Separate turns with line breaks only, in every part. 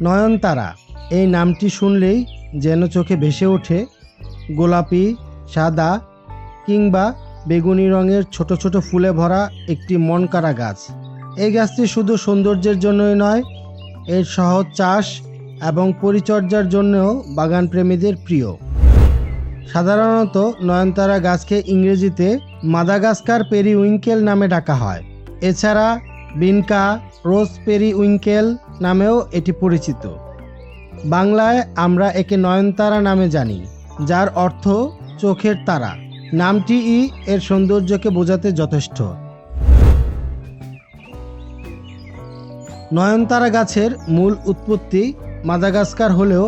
নয়নতারা এই নামটি শুনলেই যেন চোখে ভেসে ওঠে গোলাপি, সাদা কিংবা বেগুনি রঙের ছোট ছোট ফুলে ভরা একটি মনকাড়া গাছ। এই গাছটি শুধু সৌন্দর্যের জন্যই নয়, এর সহজ চাষ এবং পরিচর্যার জন্যও বাগান প্রেমীদের প্রিয়। সাধারণত নয়নতারা গাছকে ইংরেজিতে মাদাগাস্কার পেরিউইঙ্কেল নামে ডাকা হয়। এছাড়া বিনকা রোজ পেরিউইঙ্কেল নামেও এটি পরিচিত। বাংলায় আমরা একে নয়নতারা নামে জানি, যার অর্থ চোখের তারা। নামটিই এর সৌন্দর্যকে বোঝাতে যথেষ্ট। নয়নতারা গাছের মূল উৎপত্তি মাদাগাস্কার হলেও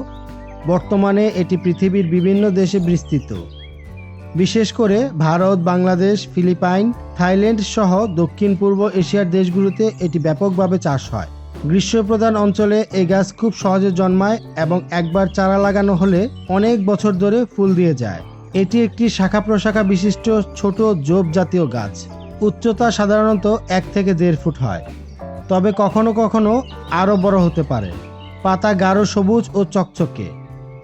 বর্তমানে এটি পৃথিবীর বিভিন্ন দেশে বিস্তৃত। বিশেষ করে ভারত, বাংলাদেশ, ফিলিপাইন, থাইল্যান্ড সহ দক্ষিণ পূর্ব এশিয়ার দেশগুলোতে এটি ব্যাপকভাবে চাষ হয়। গ্রীষ্মপ্রধান অঞ্চলে এই গাছ খুব সহজে জন্মায় এবং একবার চারা লাগানো হলে অনেক বছর ধরে ফুল দিয়ে যায়। এটি একটি শাখা প্রশাখা বিশিষ্ট ছোট ঝোপ জাতীয় গাছ। উচ্চতা সাধারণত 1 থেকে 1.5 ফুট হয়, তবে কখনো কখনো আরও বড় হতে পারে। পাতা গাঢ় সবুজ ও চকচকে,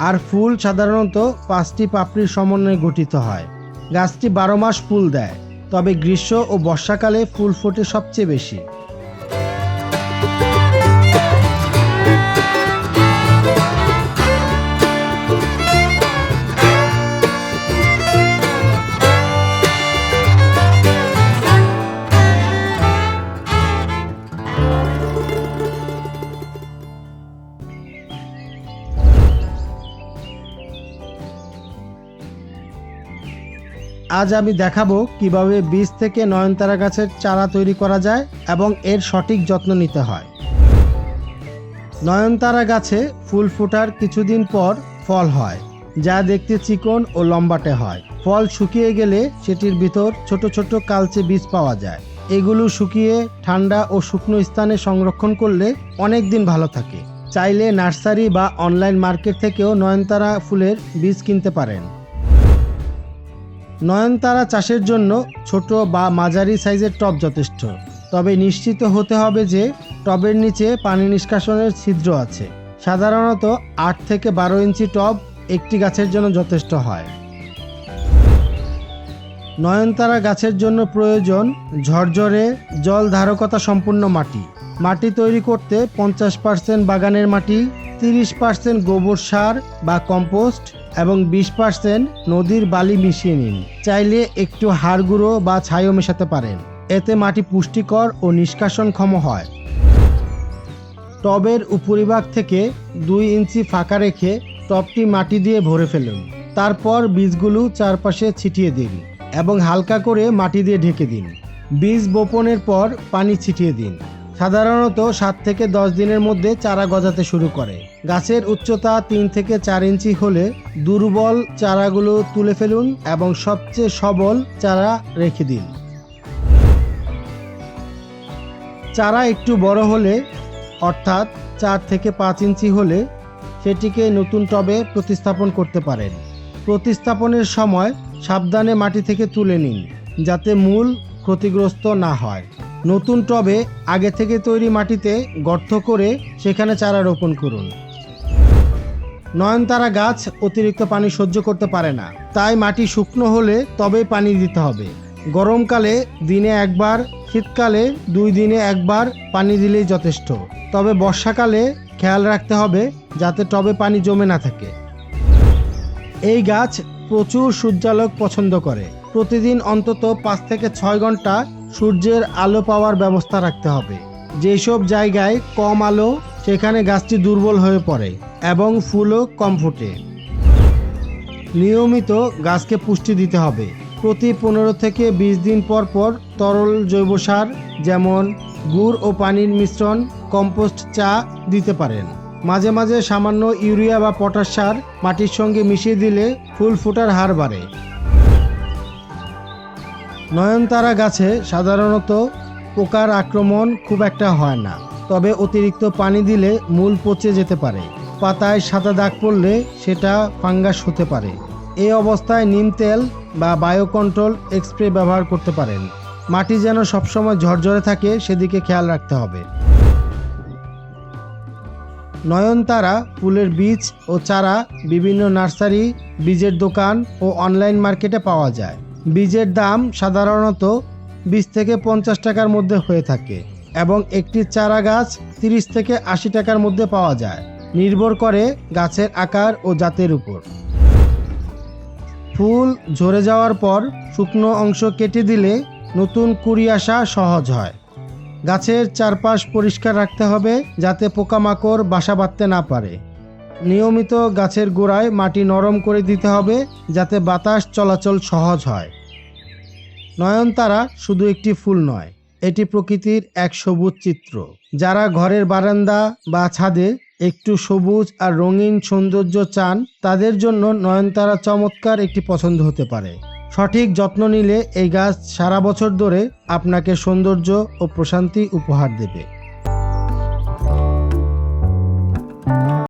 আর ফুল সাধারণত 5টি পাপড়ির সমন্বয়ে গঠিত হয়। গাছটি 12 মাস ফুল দেয়, তবে গ্রীষ্ম ও বর্ষাকালে ফুল ফোটে সবচেয়ে বেশি। আজ আমি দেখাবো কিভাবে বীজ থেকে নয়নতারা গাছের চারা তৈরি করা যায় এবং এর সঠিক যত্ন নিতে হয়। নয়নতারা গাছে ফুল ফোটার কিছুদিন পর ফল হয়, যা দেখতে চিকন ও লম্বাটে হয়। ফল শুকিয়ে গেলে সেটির ভিতর ছোট ছোট কালচে বীজ পাওয়া যায়। এগুলো শুকিয়ে ঠান্ডা ও শুকনো স্থানে সংরক্ষণ করলে অনেক দিন ভালো থাকে। চাইলে নার্সারি বা অনলাইন মার্কেট থেকেও নয়নতারা ফুলের বীজ কিনতে পারেন। নয়নতারা চাষের জন্য ছোট বা মাঝারি সাইজের টব যথেষ্ট, তবে নিশ্চিত হতে হবে যে টবের নিচে পানি নিষ্কাশনের ছিদ্র আছে। সাধারণত 8 থেকে 12 ইঞ্চি টব একটি গাছের জন্য যথেষ্ট হয়। নয়নতারা গাছের জন্য প্রয়োজন ঝরঝরে জল ধারকতা সম্পন্ন মাটি। মাটি তৈরি করতে 50% বাগানের মাটি, 30% গোবর সার বা কম্পোস্ট এবং 20% নদীর বালি মিশিয়ে নিন। চাইলে একটু হাড় গুঁড়ো বা ছাইও মেশাতে পারেন, এতে মাটি পুষ্টিকর ও নিষ্কাশনক্ষম হয়। টবের উপরিভাগ থেকে 2 ইঞ্চি ফাঁকা রেখে টবটি মাটি দিয়ে ভরে ফেলুন। তারপর বীজগুলো চারপাশে ছিটিয়ে দিন এবং হালকা করে মাটি দিয়ে ঢেকে দিন। বীজ বপনের পর পানি ছিটিয়ে দিন। সাধারণত 7 থেকে 10 দিনের মধ্যে চারা গজাতে শুরু করে। গাছের উচ্চতা 3 থেকে 4 ইঞ্চি হলে দুর্বল চারাগুলো তুলে ফেলুন এবং সবচেয়ে সবল চারা রেখে দিন। চারা একটু বড় হলে, অর্থাৎ 4 থেকে 5 ইঞ্চি হলে, সেটিকে নতুন টবে প্রতিস্থাপন করতে পারেন। প্রতিস্থাপনের সময় সাবধানে মাটি থেকে তুলে নিন, যাতে মূল ক্ষতিগ্রস্ত না হয়। নতুন টবে আগে থেকে তৈরি মাটিতে গর্ত করে সেখানে চারা রোপণ করুন। নয়নতারা গাছ অতিরিক্ত পানি সহ্য করতে পারে না, তাই মাটি শুকনো হলে তবেই পানি দিতে হবে। গরমকালে দিনে একবার, শীতকালে 2 দিনে একবার পানি দিলেই যথেষ্ট। তবে বর্ষাকালে খেয়াল রাখতে হবে যাতে টবে পানি জমে না থাকে। এই গাছ প্রচুর সূর্যালোক পছন্দ করে। প্রতিদিন অন্তত 5 থেকে 6 ঘন্টা সূর্যের আলো পাওয়ার ব্যবস্থা রাখতে হবে। যেসব জায়গায় কম আলো, সেখানে গাছটি দুর্বল হয়ে পড়ে এবং ফুলও কম ফোটে। নিয়মিত গাছকে পুষ্টি দিতে হবে। প্রতি 15 থেকে 20 দিন পর পর তরল জৈব সার যেমন গুড় ও পানির মিশ্রণ, কম্পোস্ট, চা দিতে পারেন। মাঝে মাঝে সামান্য ইউরিয়া বা পটাশ সার মাটির সঙ্গে মিশিয়ে দিলে ফুল ফোটার হার বাড়ে। নয়নতারা গাছে সাধারণত পোকার আক্রমণ খুব একটা হয় না, তবে অতিরিক্ত পানি দিলে মূল পচে যেতে পারে। পাতায় সাদা দাগ পড়লে সেটা ফাঙ্গাস হতে পারে। এই অবস্থায় নিম তেল বা বায়োকন্ট্রোল স্প্রে ব্যবহার করতে পারেন। মাটি যেন সবসময় ঝরঝরে থাকে সেদিকে খেয়াল রাখতে হবে। নয়নতারা ফুলের বীজ ও চারা বিভিন্ন নার্সারি, বীজের দোকান ও অনলাইন মার্কেটে পাওয়া যায়। বীজের দাম সাধারণত 20 থেকে 50 টাকার মধ্যে হয়ে থাকে এবং একটি চারা গাছ 30 থেকে 80 টাকার মধ্যে পাওয়া যায়, নির্ভর করে গাছের আকার ও জাতের উপর। ফুল ঝরে যাওয়ার পর শুকনো অংশ কেটে দিলে নতুন কুঁড়ি আসা সহজ হয়। গাছের চারপাশ পরিষ্কার রাখতে হবে যাতে পোকামাকড় বাসা বাঁধতে না পারে। নিয়মিত গাছের গোড়ায় মাটি নরম করে দিতে হবে যাতে বাতাস চলাচল সহজ হয়। নয়নতারা শুধু একটি ফুল নয়, এটি প্রকৃতির এক সবুজ চিত্র। যারা ঘরের বারান্দা বা ছাদে একটু সবুজ আর রঙিন সৌন্দর্য চান, তাদের জন্য নয়নতারা চমৎকার একটি পছন্দ হতে পারে। সঠিক যত্ন নিলে এই গাছ সারা বছর ধরে আপনাকে সৌন্দর্য ও প্রশান্তি উপহার দেবে।